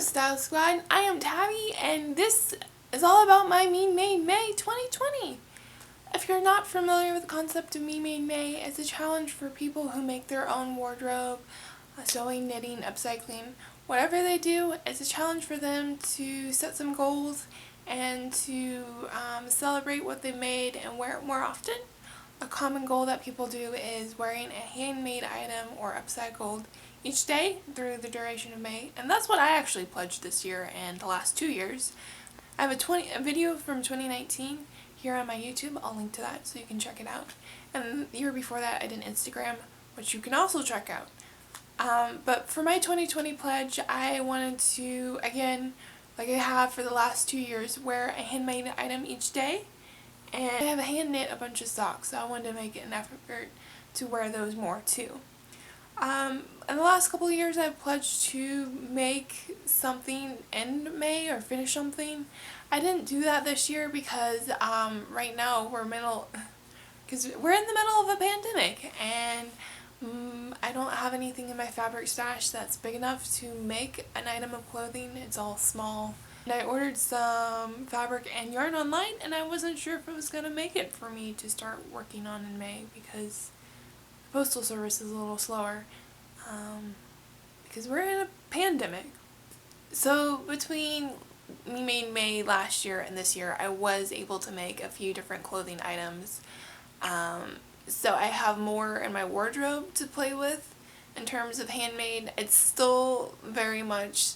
Style Squad, I am Tabby, and this is all about my Me Made May 2020. If you're not familiar with the concept of Me Made May, it's a challenge for people who make their own wardrobe, sewing, knitting, upcycling, whatever they do. It's a challenge for them to set some goals and to celebrate what they made and wear it more often. A common goal that people do is wearing a handmade item or upcycled each day through the duration of May, and that's what I actually pledged this year and the last 2 years. I have a video from 2019 here on my YouTube. I'll link to that so you can check it out. And the year before that I did an Instagram, which you can also check out. But for my 2020 pledge, I wanted to, again, like I have for the last 2 years, wear a handmade item each day. And I have hand knit a bunch of socks, so I wanted to make an effort to wear those more too. In the last couple of years I've pledged to make something end May or finish something. I didn't do that this year because right now we're in the middle of a pandemic, and I don't have anything in my fabric stash that's big enough to make an item of clothing. It's all small. And I ordered some fabric and yarn online, and I wasn't sure if it was going to make it for me to start working on in May because the postal service is a little slower because we're in a pandemic. So between Me Made May last year and this year, I was able to make a few different clothing items. So I have more in my wardrobe to play with in terms of handmade. It's still very much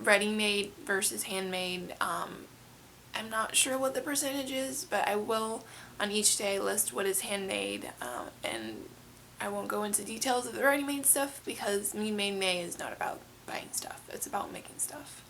ready-made versus handmade. I'm not sure what the percentage is, but I will on each day list what is handmade, and I won't go into details of the ready-made stuff because Me Made May is not about buying stuff, it's about making stuff.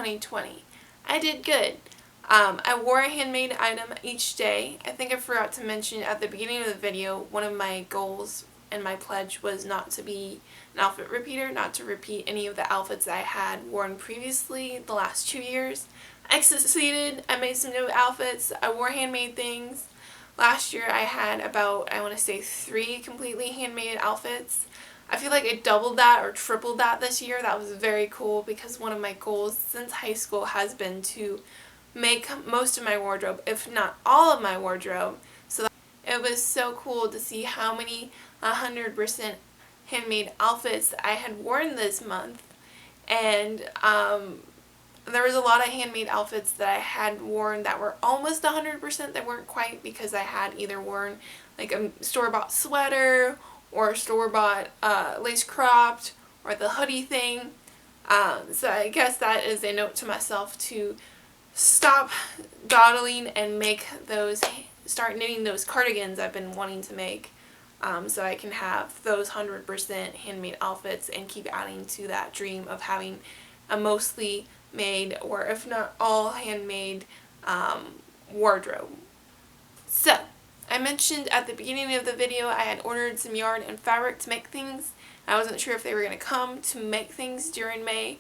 2020. I did good. I wore a handmade item each day. I think I forgot to mention at the beginning of the video, one of my goals and my pledge was not to be an outfit repeater, not to repeat any of the outfits that I had worn previously the last 2 years. I succeeded. I made some new outfits. I wore handmade things. Last year I had about, I want to say, 3 completely handmade outfits. I feel like I doubled that or tripled that this year. That was very cool because one of my goals since high school has been to make most of my wardrobe, if not all of my wardrobe. So it was so cool to see how many 100% handmade outfits I had worn this month. And there was a lot of handmade outfits that I had worn that were almost 100%. They weren't quite because I had either worn like a store-bought sweater or a store-bought lace cropped or the hoodie thing. So I guess that is a note to myself to stop dawdling and start knitting those cardigans I've been wanting to make, so I can have those 100% handmade outfits and keep adding to that dream of having a mostly made, or if not all handmade, wardrobe. So, I mentioned at the beginning of the video I had ordered some yarn and fabric to make things. I wasn't sure if they were going to come to make things during May.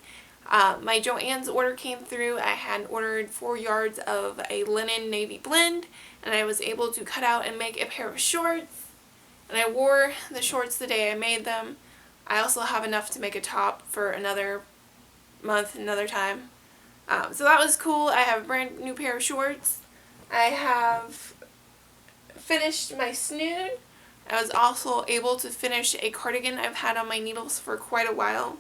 My Joann's order came through. I had ordered 4 yards of a linen navy blend, and I was able to cut out and make a pair of shorts. And I wore the shorts the day I made them. I also have enough to make a top for another month, another time. So that was cool. I have a brand new pair of shorts. I have finished my Snood. I was also able to finish a cardigan I've had on my needles for quite a while.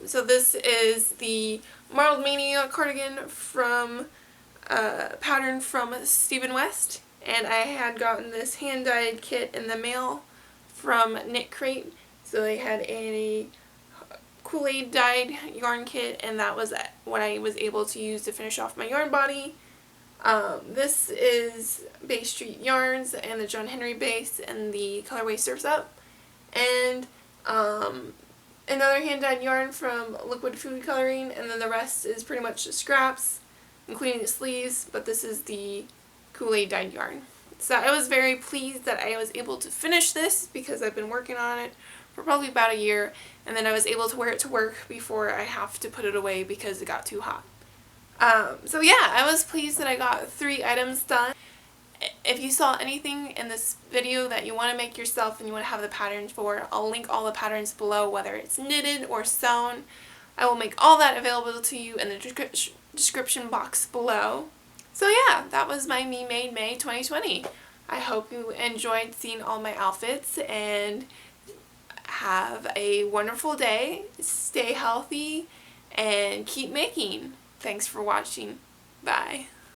So this is the Marbled Mania cardigan from pattern from Stephen West, and I had gotten this hand-dyed kit in the mail from Knit Crate. So they had a Kool-Aid dyed yarn kit, and that was what I was able to use to finish off my yarn body. This is Bay Street Yarns and the John Henry base and the colorway Surf's Up, and another hand-dyed yarn from Liquid Food Coloring, and then the rest is pretty much scraps, including the sleeves, but this is the Kool-Aid dyed yarn. So I was very pleased that I was able to finish this because I've been working on it for probably about a year, and then I was able to wear it to work before I have to put it away because it got too hot. So yeah, I was pleased that I got 3 items done. If you saw anything in this video that you want to make yourself and you want to have the patterns for, I'll link all the patterns below, whether it's knitted or sewn. I will make all that available to you in the description box below. So yeah, that was my Me Made May 2020. I hope you enjoyed seeing all my outfits, and have a wonderful day. Stay healthy and keep making. Thanks for watching. Bye.